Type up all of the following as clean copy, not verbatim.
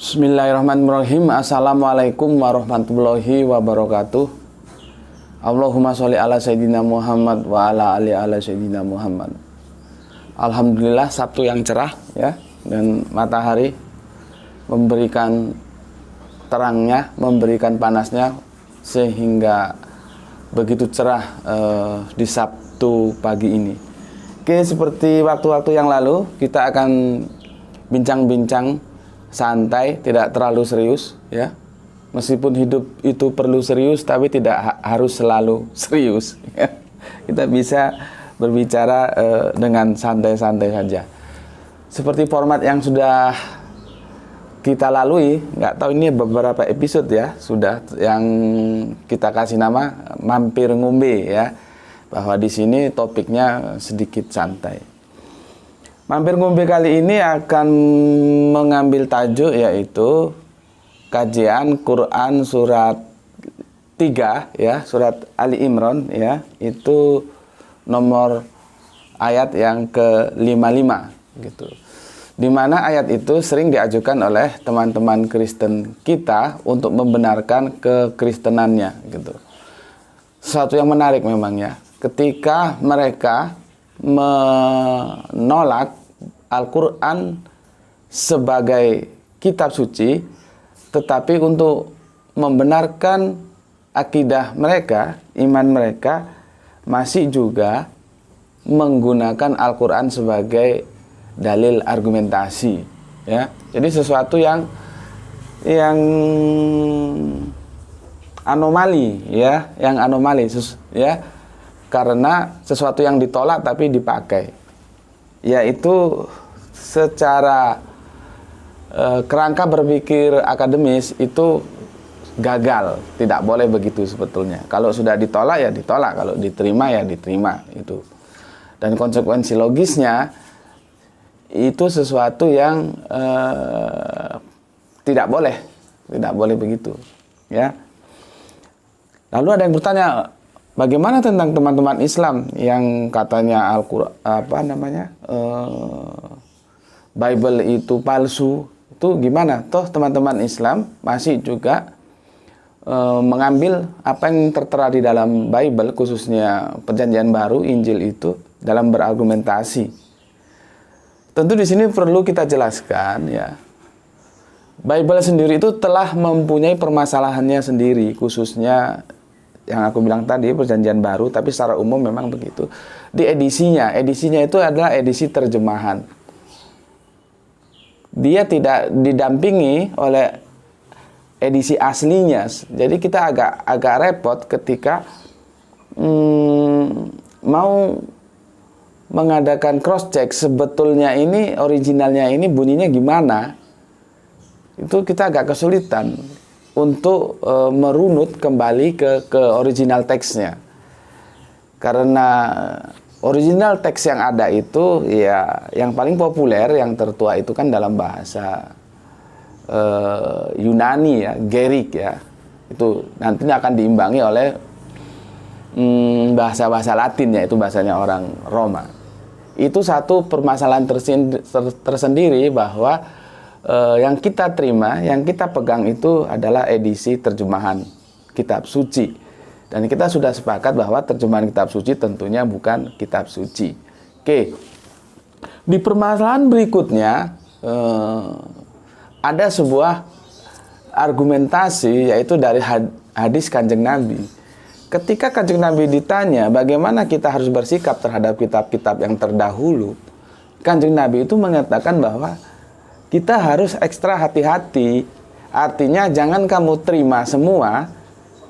Bismillahirrahmanirrahim. Assalamualaikum warahmatullahi wabarakatuh. Allahumma sholli ala sayyidina Muhammad wa ala sayyidina Muhammad. Alhamdulillah, Sabtu yang cerah ya, dan matahari memberikan terangnya, memberikan panasnya sehingga begitu cerah di Sabtu pagi ini. Oke, seperti waktu-waktu yang lalu kita akan bincang-bincang santai, tidak terlalu serius ya. Meskipun hidup itu perlu serius, tapi tidak harus selalu serius ya. Kita bisa berbicara dengan santai-santai saja. Seperti format yang sudah kita lalui, nggak tahu ini beberapa episode ya, sudah yang kita kasih nama mampir ngombe ya. Bahwa di sini topiknya sedikit santai. Mampir ngombe kali ini akan mengambil tajuk yaitu kajian Quran surat 3 ya, surat Ali Imran ya, itu nomor ayat yang ke-55 gitu. Di mana ayat itu sering diajukan oleh teman-teman Kristen kita untuk membenarkan kekristenannya gitu. Sesuatu yang menarik memang ya, ketika mereka menolak Al-Quran sebagai kitab suci, tetapi untuk membenarkan akidah mereka, iman mereka, masih juga menggunakan Al-Quran sebagai dalil argumentasi ya. Jadi sesuatu yang anomali ya, yang anomali ya, karena sesuatu yang ditolak tapi dipakai, yaitu secara kerangka berpikir akademis itu gagal, tidak boleh begitu sebetulnya. Kalau sudah ditolak ya ditolak, kalau diterima ya diterima itu. Dan konsekuensi logisnya itu sesuatu yang tidak boleh begitu ya. Lalu ada yang bertanya, bagaimana tentang teman-teman Islam yang katanya Bible itu palsu? Itu gimana? Toh teman-teman Islam masih juga mengambil apa yang tertera di dalam Bible, khususnya Perjanjian Baru, Injil itu, dalam berargumentasi. Tentu di sini perlu kita jelaskan ya, Bible sendiri itu telah mempunyai permasalahannya sendiri, khususnya yang aku bilang tadi Perjanjian Baru, tapi secara umum memang begitu. Di edisinya itu adalah edisi terjemahan. Dia tidak didampingi oleh edisi aslinya. Jadi kita agak repot ketika mau mengadakan cross check sebetulnya ini originalnya ini bunyinya gimana. Itu kita agak kesulitan untuk merunut kembali ke original teksnya, karena original teks yang ada itu ya yang paling populer, yang tertua itu kan dalam bahasa Yunani ya, Gerik ya, itu nantinya akan diimbangi oleh bahasa-bahasa Latin, yaitu bahasanya orang Roma. Itu satu permasalahan tersendiri bahwa yang kita terima, yang kita pegang itu adalah edisi terjemahan kitab suci. Dan kita sudah sepakat bahwa terjemahan kitab suci tentunya bukan kitab suci. Oke. Di permasalahan berikutnya ada sebuah argumentasi, yaitu dari hadis Kanjeng Nabi. Ketika Kanjeng Nabi ditanya bagaimana kita harus bersikap terhadap kitab-kitab yang terdahulu, Kanjeng Nabi itu mengatakan bahwa kita harus ekstra hati-hati. Artinya jangan kamu terima semua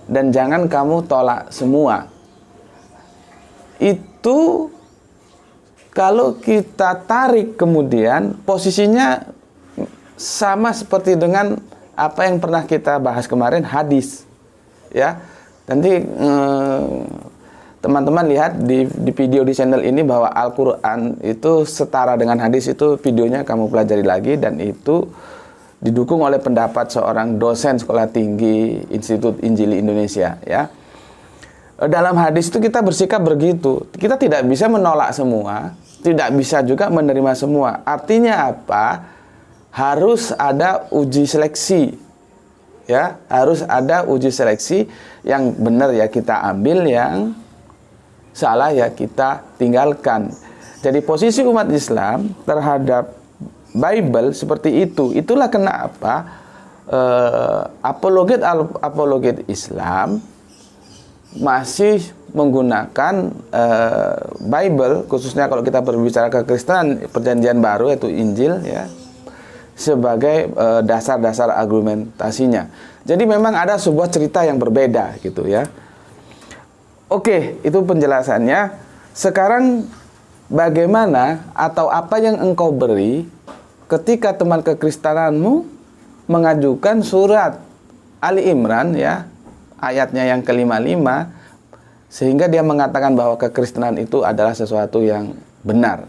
dan jangan kamu tolak semua. Itu kalau kita tarik kemudian posisinya sama seperti dengan apa yang pernah kita bahas kemarin, hadis ya. Nanti teman-teman lihat di video di channel ini bahwa Al-Quran itu setara dengan hadis, itu videonya kamu pelajari lagi, dan itu didukung oleh pendapat seorang dosen sekolah tinggi Institut Injili Indonesia ya. Dalam hadis itu kita bersikap begitu, kita tidak bisa menolak semua, tidak bisa juga menerima semua. Artinya apa? harus ada uji seleksi. Ya, harus ada uji seleksi, yang benar ya kita ambil, yang salah ya kita tinggalkan. Jadi posisi umat Islam terhadap Bible seperti itu. Itulah kenapa apologet Islam masih menggunakan Bible, khususnya kalau kita berbicara kekristenan perjanjian baru yaitu Injil ya, sebagai dasar-dasar argumentasinya. Jadi memang ada sebuah cerita yang berbeda gitu ya. Oke, itu penjelasannya. Sekarang bagaimana atau apa yang engkau beri ketika teman kekristenanmu mengajukan surat Ali Imran ya, ayatnya yang ke-55, sehingga dia mengatakan bahwa kekristenan itu adalah sesuatu yang benar.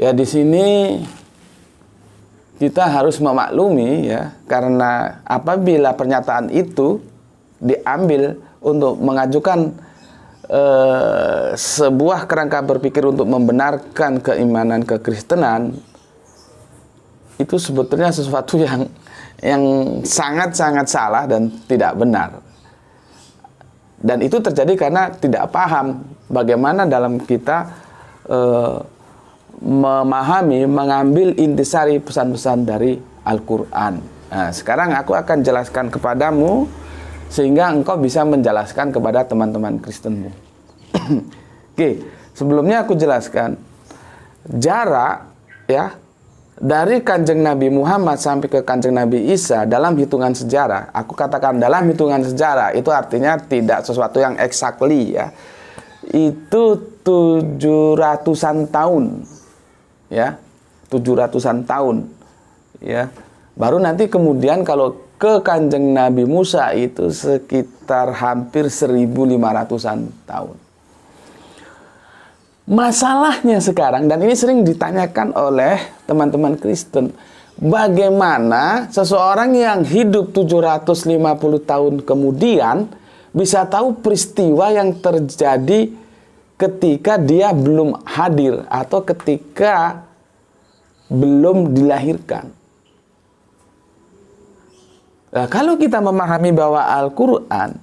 Ya, di sini kita harus memaklumi ya, karena apabila pernyataan itu diambil untuk mengajukan sebuah kerangka berpikir untuk membenarkan keimanan kekristenan, itu sebetulnya sesuatu yang sangat-sangat salah dan tidak benar. Dan itu terjadi karena tidak paham bagaimana dalam kita memahami, mengambil intisari pesan-pesan dari Al-Quran. Nah, sekarang aku akan jelaskan kepadamu sehingga engkau bisa menjelaskan kepada teman-teman Kristenmu. Oke, sebelumnya aku jelaskan jarak ya dari Kanjeng Nabi Muhammad sampai ke Kanjeng Nabi Isa dalam hitungan sejarah. Aku katakan dalam hitungan sejarah, itu artinya tidak sesuatu yang exactly ya. Itu 700-an tahun. Ya. 700-an tahun. Ya. Baru nanti kemudian kalau ke Kanjeng Nabi Musa itu sekitar hampir 1.500-an tahun. Masalahnya sekarang, dan ini sering ditanyakan oleh teman-teman Kristen, bagaimana seseorang yang hidup 750 tahun kemudian bisa tahu peristiwa yang terjadi ketika dia belum hadir atau ketika belum dilahirkan. Nah, kalau kita memahami bahwa Al-Quran,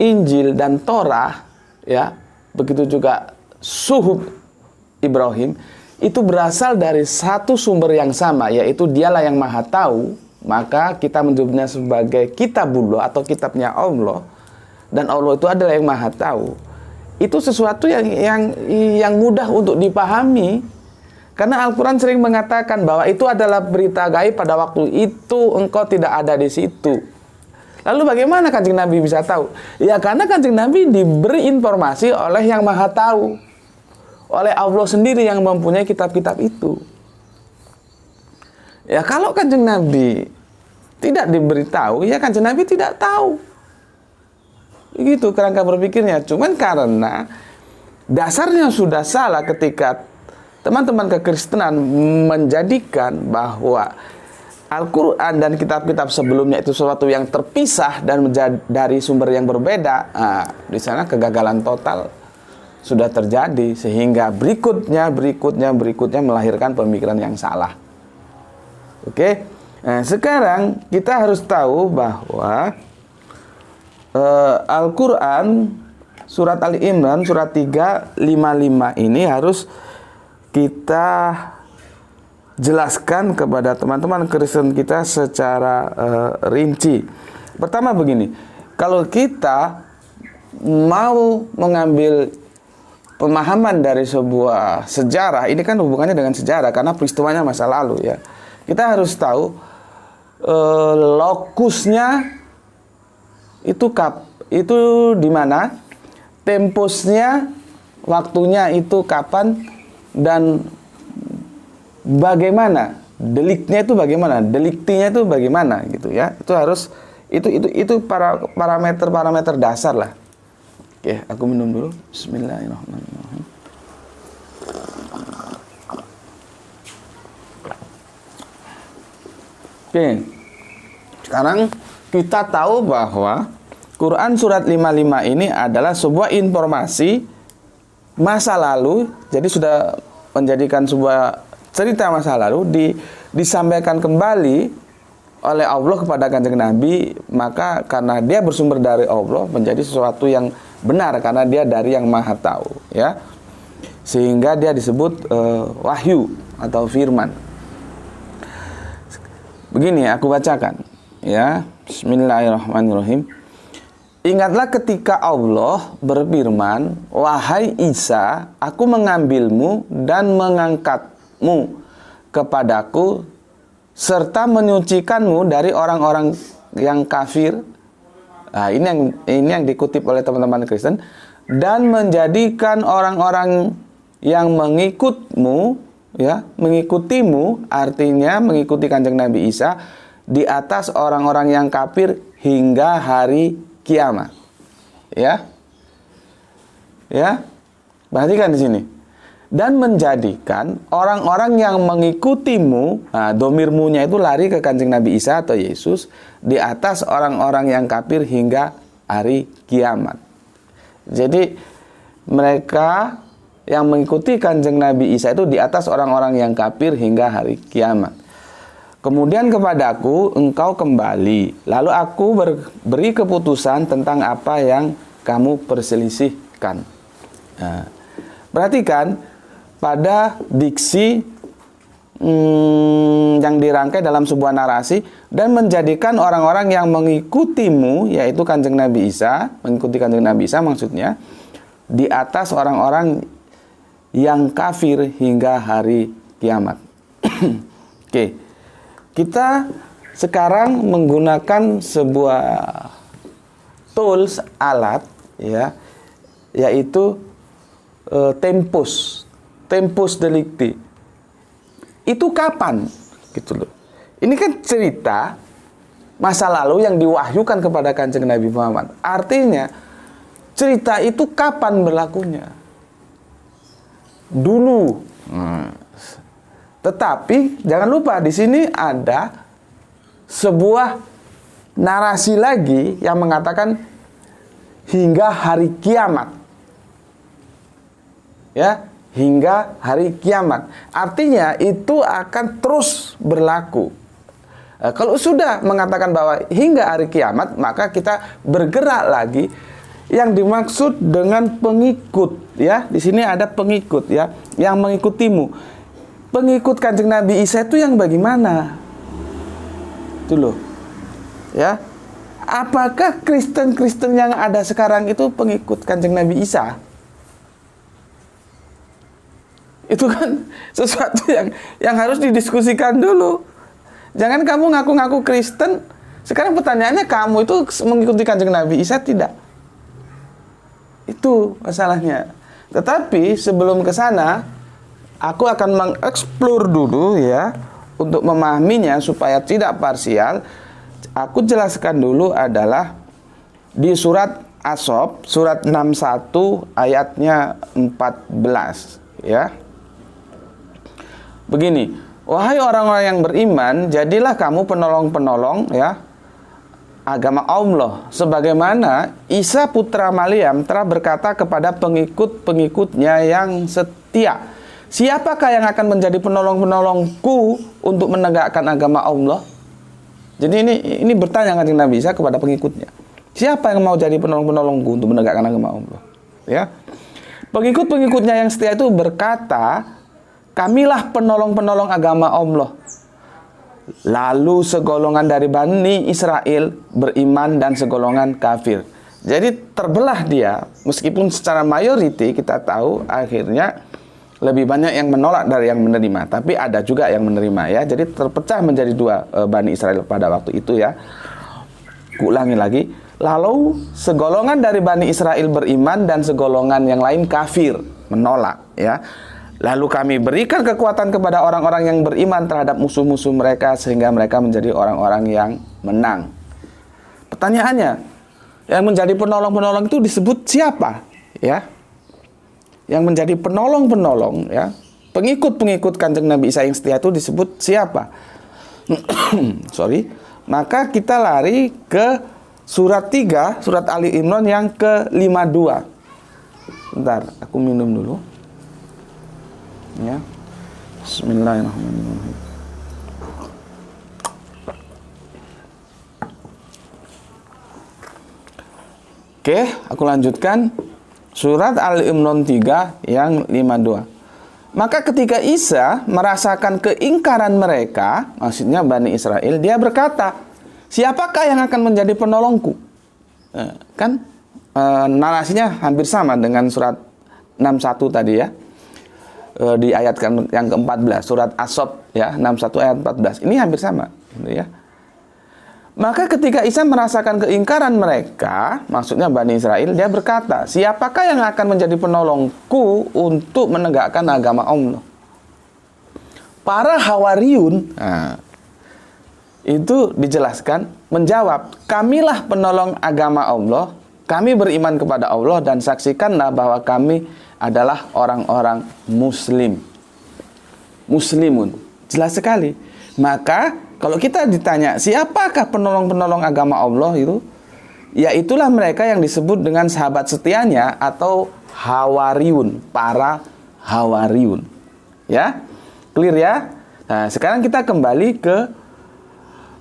Injil, dan Torah, ya, begitu juga Suhuf Ibrahim, itu berasal dari satu sumber yang sama, yaitu Dialah yang Maha Tahu, maka kita menyebutnya sebagai Kitabullah atau kitabnya Allah, dan Allah itu adalah yang Maha Tahu. Itu sesuatu yang mudah untuk dipahami, karena Al-Quran sering mengatakan bahwa itu adalah berita gaib pada waktu itu engkau tidak ada di situ. Lalu bagaimana Kanjeng Nabi bisa tahu? Ya karena Kanjeng Nabi diberi informasi oleh yang Maha Tahu, oleh Allah sendiri yang mempunyai kitab-kitab itu. Ya kalau Kanjeng Nabi tidak diberitahu, ya Kanjeng Nabi tidak tahu. Begitu kerangka berpikirnya. Cuman karena dasarnya sudah salah ketika teman-teman kekristenan menjadikan bahwa Al-Quran dan kitab-kitab sebelumnya itu sesuatu yang terpisah dan dari sumber yang berbeda. Nah, di sana kegagalan total sudah terjadi, sehingga berikutnya melahirkan pemikiran yang salah. Oke, nah, sekarang kita harus tahu bahwa Al-Quran surat Ali Imran surat 355 ini harus kita jelaskan kepada teman-teman Kristen kita secara rinci. Pertama begini, kalau kita mau mengambil pemahaman dari sebuah sejarah, ini kan hubungannya dengan sejarah karena peristiwanya masa lalu ya. Kita harus tahu lokusnya itu di mana, temposnya, waktunya itu kapan, dan bagaimana deliknya itu bagaimana, deliktinya itu bagaimana gitu ya. Itu harus itu parameter dasar lah. Oke, aku minum dulu. Bismillahirrahmanirrahim. Oke. Sekarang kita tahu bahwa Quran surat 55 ini adalah sebuah informasi masa lalu, jadi sudah menjadikan sebuah cerita masa lalu disampaikan kembali oleh Allah kepada Kanjeng Nabi, maka karena dia bersumber dari Allah menjadi sesuatu yang benar karena dia dari yang Maha Tahu, ya. Sehingga dia disebut wahyu atau firman. Begini aku bacakan, ya. Bismillahirrahmanirrahim. Ingatlah ketika Allah berfirman, "Wahai Isa, aku mengambilmu dan mengangkatmu kepadaku serta menyucikanmu dari orang-orang yang kafir." Nah, ini yang dikutip oleh teman-teman Kristen, dan menjadikan orang-orang yang mengikutimu, artinya mengikuti Kanjeng Nabi Isa di atas orang-orang yang kafir hingga hari kiamat. Ya. Perhatikan di sini. Dan menjadikan orang-orang yang mengikutimu, nah, domirmunya itu lari ke Kanjeng Nabi Isa atau Yesus, di atas orang-orang yang kafir hingga hari kiamat. Jadi mereka yang mengikuti Kanjeng Nabi Isa itu di atas orang-orang yang kafir hingga hari kiamat. Kemudian kepadaku engkau kembali, lalu aku beri keputusan tentang apa yang kamu perselisihkan. Nah, perhatikan pada diksi yang dirangkai dalam sebuah narasi, dan menjadikan orang-orang yang mengikutimu, yaitu Kanjeng Nabi Isa, mengikuti Kanjeng Nabi Isa maksudnya, di atas orang-orang yang kafir hingga hari kiamat. Oke. Kita sekarang menggunakan sebuah tools, alat, ya, yaitu tempus delicti. Itu kapan? Gitu loh. Ini kan cerita masa lalu yang diwahyukan kepada Kanjeng Nabi Muhammad. Artinya cerita itu kapan berlakunya? Dulu. Tetapi jangan lupa di sini ada sebuah narasi lagi yang mengatakan hingga hari kiamat. Ya, hingga hari kiamat. Artinya itu akan terus berlaku. Kalau sudah mengatakan bahwa hingga hari kiamat, maka kita bergerak lagi. Yang dimaksud dengan pengikut, ya, di sini ada pengikut, ya, yang mengikutimu. Pengikut Kanjeng Nabi Isa itu yang bagaimana? Itu loh. Ya. Apakah Kristen-Kristen yang ada sekarang itu pengikut Kanjeng Nabi Isa? Itu kan sesuatu yang harus didiskusikan dulu. Jangan kamu ngaku-ngaku Kristen, sekarang pertanyaannya kamu itu mengikuti Kanjeng Nabi Isa tidak? Itu masalahnya. Tetapi sebelum ke sana, aku akan mengeksplor dulu, ya, untuk memahaminya supaya tidak parsial. Aku jelaskan dulu adalah di surat As-Saff, surat 61 ayatnya 14, ya. Begini, wahai orang-orang yang beriman, jadilah kamu penolong-penolong, ya, agama Allah, sebagaimana Isa putra Maryam telah berkata kepada pengikut-pengikutnya yang setia. Siapakah yang akan menjadi penolong-penolongku untuk menegakkan agama Allah? Jadi ini bertanya Kanjeng Nabi Isa kepada pengikutnya. Siapa yang mau jadi penolong-penolongku untuk menegakkan agama Allah? Ya. Pengikut-pengikutnya yang setia itu berkata, kamilah penolong-penolong agama Allah. Lalu segolongan dari Bani Israel beriman dan segolongan kafir. Jadi terbelah dia, meskipun secara mayoriti kita tahu akhirnya lebih banyak yang menolak dari yang menerima, tapi ada juga yang menerima, ya. Jadi terpecah menjadi dua Bani Israel pada waktu itu, ya. Kuulangi lagi. Lalu segolongan dari Bani Israel beriman dan segolongan yang lain kafir, menolak, ya. Lalu kami berikan kekuatan kepada orang-orang yang beriman terhadap musuh-musuh mereka sehingga mereka menjadi orang-orang yang menang. Pertanyaannya, yang menjadi penolong-penolong itu disebut siapa? Ya. Yang menjadi penolong-penolong, ya, pengikut-pengikut Kanjeng Nabi Isa yang setia itu disebut siapa? Maka kita lari ke surat 3, surat Ali Imran yang ke-52. Bentar, aku minum dulu. Ya. Bismillahirrahmanirrahim. Oke, aku lanjutkan. Surat Al-Imran 3 yang 52. Maka ketika Isa merasakan keingkaran mereka, maksudnya Bani Israel, dia berkata, siapakah yang akan menjadi penolongku? Narasinya hampir sama dengan surat 61 tadi ya. Di ayat yang ke-14, surat As-Saff ya, 61 ayat 14. Ini hampir sama gitu ya. Maka ketika Isa merasakan keingkaran mereka, maksudnya Bani Israel, dia berkata, siapakah yang akan menjadi penolongku untuk menegakkan agama Allah? Para Hawariyun, itu dijelaskan, menjawab, kamilah penolong agama Allah, kami beriman kepada Allah dan saksikanlah bahwa kami adalah orang-orang muslimun. Jelas sekali. Maka kalau kita ditanya, siapakah penolong-penolong agama Allah itu? Ya itulah mereka yang disebut dengan sahabat setianya atau Hawariyun, para Hawariyun. Ya, clear ya? Nah, sekarang kita kembali ke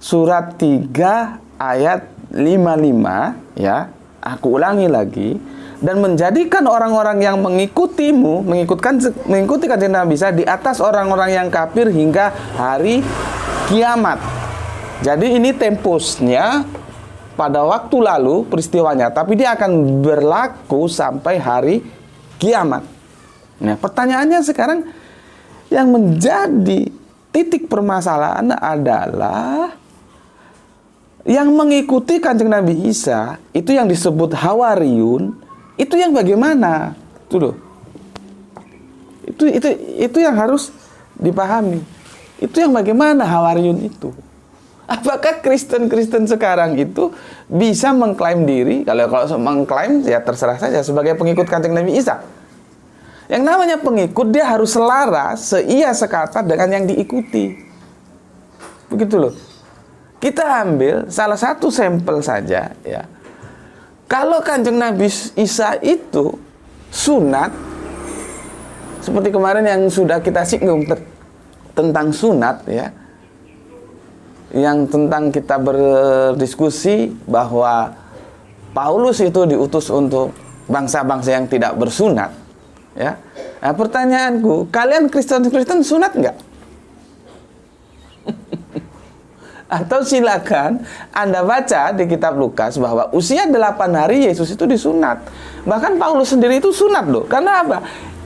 surat 3 ayat 55 ya. Aku ulangi lagi. Dan menjadikan orang-orang yang mengikuti kanjeng Nabi Isa di atas orang-orang yang kafir hingga hari kiamat. Jadi ini temposnya pada waktu lalu peristiwanya, tapi dia akan berlaku sampai hari kiamat. Nah, pertanyaannya sekarang yang menjadi titik permasalahan adalah yang mengikuti kanjeng Nabi Isa itu yang disebut Hawariyun, itu yang bagaimana? Itu loh. Itu yang harus dipahami. Itu yang bagaimana Hawariyun itu? Apakah Kristen-Kristen sekarang itu bisa mengklaim diri? Kalau mengklaim ya terserah saja sebagai pengikut kanjeng Nabi Isa. Yang namanya pengikut dia harus selaras, seia sekata dengan yang diikuti. Begitu loh. Kita ambil salah satu sampel saja ya. Kalau kanjeng Nabi Isa itu sunat, seperti kemarin yang sudah kita singgung tentang sunat ya, yang tentang kita berdiskusi bahwa Paulus itu diutus untuk bangsa-bangsa yang tidak bersunat ya. Nah, pertanyaanku, kalian Kristen sunat nggak? Atau silakan Anda baca di kitab Lukas bahwa usia 8 hari Yesus itu disunat. Bahkan Paulus sendiri itu sunat loh. Karena apa?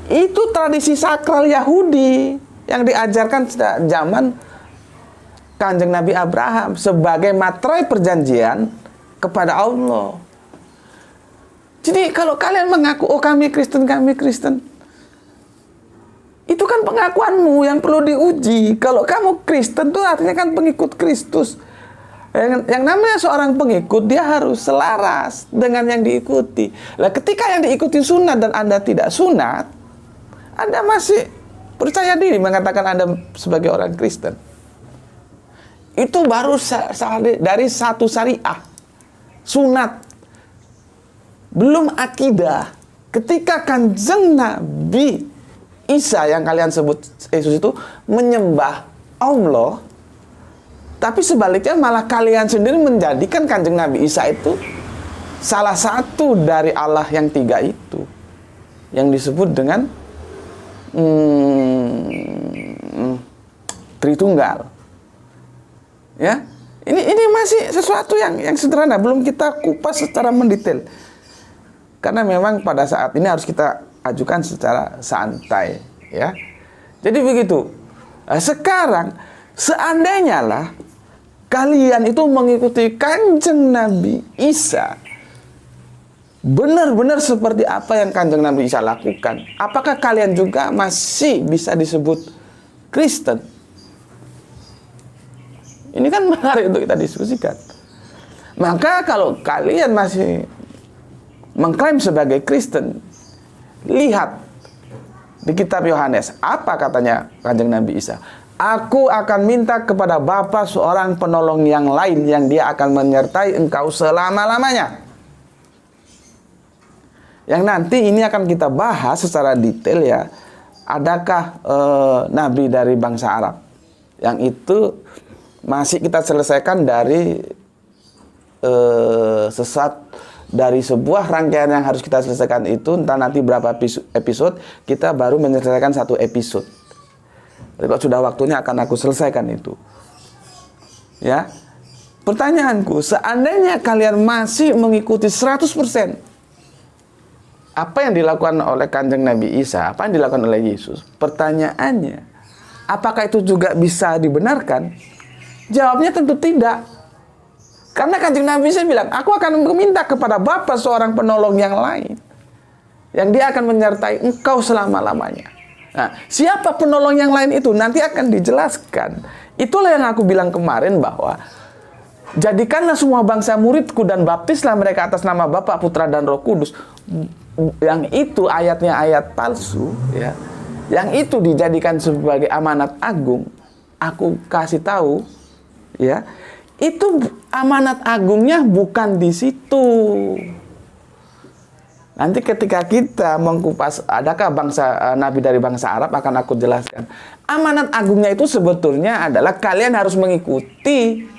Itu tradisi sakral Yahudi yang diajarkan sejak zaman kanjeng Nabi Abraham sebagai materai perjanjian kepada Allah. Jadi kalau kalian mengaku, oh kami Kristen, itu kan pengakuanmu yang perlu diuji. Kalau kamu Kristen itu artinya kan pengikut Kristus. Yang namanya seorang pengikut, dia harus selaras dengan yang diikuti. Nah, ketika yang diikuti sunat dan Anda tidak sunat, Anda masih percaya diri mengatakan Anda sebagai orang Kristen. Itu baru dari satu syariah, sunat. Belum akidah. Ketika kanjeng Nabi Isa yang kalian sebut Yesus itu menyembah Allah, tapi sebaliknya malah kalian sendiri menjadikan kanjeng Nabi Isa itu salah satu dari Allah yang tiga itu, yang disebut dengan Tritunggal. Ya, ini masih sesuatu yang sederhana, belum kita kupas secara mendetail. Karena memang pada saat ini harus kita ajukan secara santai, ya. Jadi begitu. Nah, sekarang seandainya lah kalian itu mengikuti kanjeng Nabi Isa benar-benar seperti apa yang kanjeng Nabi Isa lakukan, apakah kalian juga masih bisa disebut Kristen? Ini kan menarik untuk kita diskusikan. Maka kalau kalian masih mengklaim sebagai Kristen, lihat di kitab Yohanes, apa katanya kanjeng Nabi Isa? Aku akan minta kepada Bapa seorang penolong yang lain yang dia akan menyertai engkau selama-lamanya. Yang nanti ini akan kita bahas secara detail ya. adakah nabi dari bangsa Arab? Yang itu masih kita selesaikan dari dari sebuah rangkaian yang harus kita selesaikan itu, entah nanti berapa episode, kita baru menyelesaikan satu episode. Jadi kalau sudah waktunya akan aku selesaikan itu. Ya. Pertanyaanku, seandainya kalian masih mengikuti 100% apa yang dilakukan oleh Kanjeng Nabi Isa, apa yang dilakukan oleh Yesus, pertanyaannya, apakah itu juga bisa dibenarkan? Jawabnya tentu tidak. Karena Kanjeng Nabi Isa bilang, aku akan meminta kepada Bapa seorang penolong yang lain, yang dia akan menyertai engkau selama-lamanya. Nah, siapa penolong yang lain itu nanti akan dijelaskan. Itulah yang aku bilang kemarin bahwa jadikanlah semua bangsa muridku dan baptislah mereka atas nama Bapa, Putra dan Roh Kudus. Yang itu ayatnya ayat palsu, ya. Yang itu dijadikan sebagai amanat agung. Aku kasih tahu, ya. Itu amanat agungnya bukan di situ. Nanti ketika kita mengkupas adakah bangsa nabi dari bangsa Arab, akan aku jelaskan. Amanat agungnya itu sebetulnya adalah kalian harus mengikuti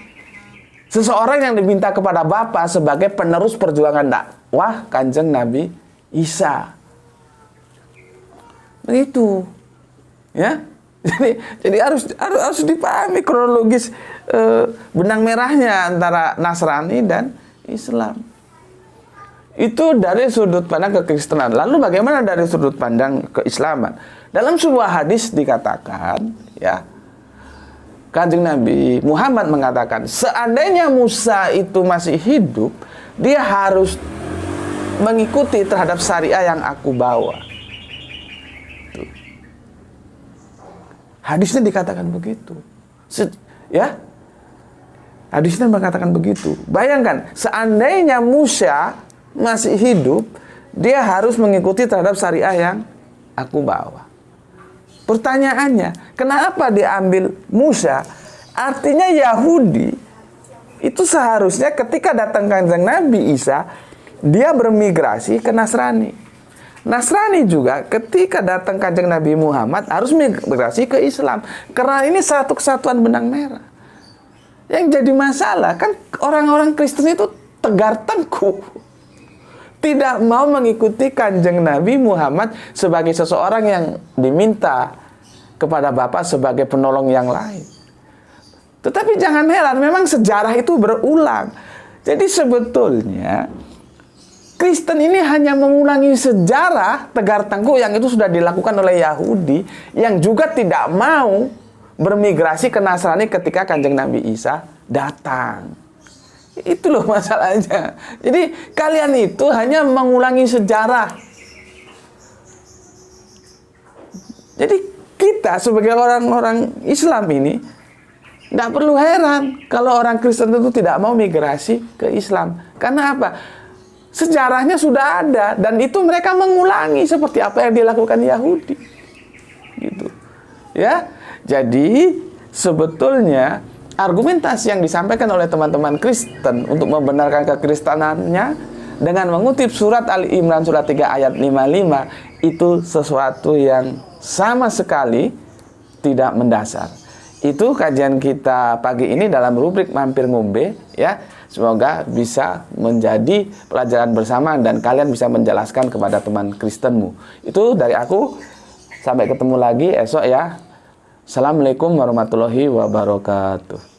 seseorang yang diminta kepada Bapa sebagai penerus perjuangan dakwah Kanjeng Nabi Isa. Begitu. Ya. Jadi harus dipahami kronologis benang merahnya antara Nasrani dan Islam. Itu dari sudut pandang kekristenan. Lalu bagaimana dari sudut pandang keislaman? Dalam sebuah hadis dikatakan, ya, Kanjeng Nabi Muhammad mengatakan, seandainya Musa itu masih hidup, dia harus mengikuti terhadap syariah yang aku bawa. Hadisnya dikatakan begitu. Ya? Hadisnya mengatakan begitu. Bayangkan, seandainya Musa masih hidup, dia harus mengikuti terhadap syariah yang aku bawa. Pertanyaannya, kenapa diambil Musa? Artinya Yahudi itu seharusnya ketika datang Kanjeng Nabi Isa, dia bermigrasi ke Nasrani. Nasrani juga ketika datang Kanjeng Nabi Muhammad harus migrasi ke Islam. Karena ini satu kesatuan benang merah. Yang jadi masalah kan orang-orang Kristen itu tegar tengkuk, tidak mau mengikuti Kanjeng Nabi Muhammad sebagai seseorang yang diminta kepada Bapa sebagai penolong yang lain. Tetapi jangan heran, memang sejarah itu berulang. Jadi sebetulnya Kristen ini hanya mengulangi sejarah tegar tengkuk yang itu sudah dilakukan oleh Yahudi yang juga tidak mau bermigrasi ke Nasrani ketika Kanjeng Nabi Isa datang. Itu loh masalahnya. Jadi kalian itu hanya mengulangi sejarah. Jadi kita sebagai orang-orang Islam ini tidak perlu heran kalau orang Kristen itu tidak mau migrasi ke Islam. Karena apa? Sejarahnya sudah ada dan itu mereka mengulangi seperti apa yang dilakukan Yahudi. Gitu. Ya. Jadi sebetulnya argumentasi yang disampaikan oleh teman-teman Kristen untuk membenarkan kekristenannya dengan mengutip surat Ali Imran surat 3 ayat 55 itu sesuatu yang sama sekali tidak mendasar. Itu kajian kita pagi ini dalam rubrik Mampir Ngombe, ya. Semoga bisa menjadi pelajaran bersama dan kalian bisa menjelaskan kepada teman Kristenmu. Itu dari aku. Sampai ketemu lagi esok ya. Assalamualaikum warahmatullahi wabarakatuh.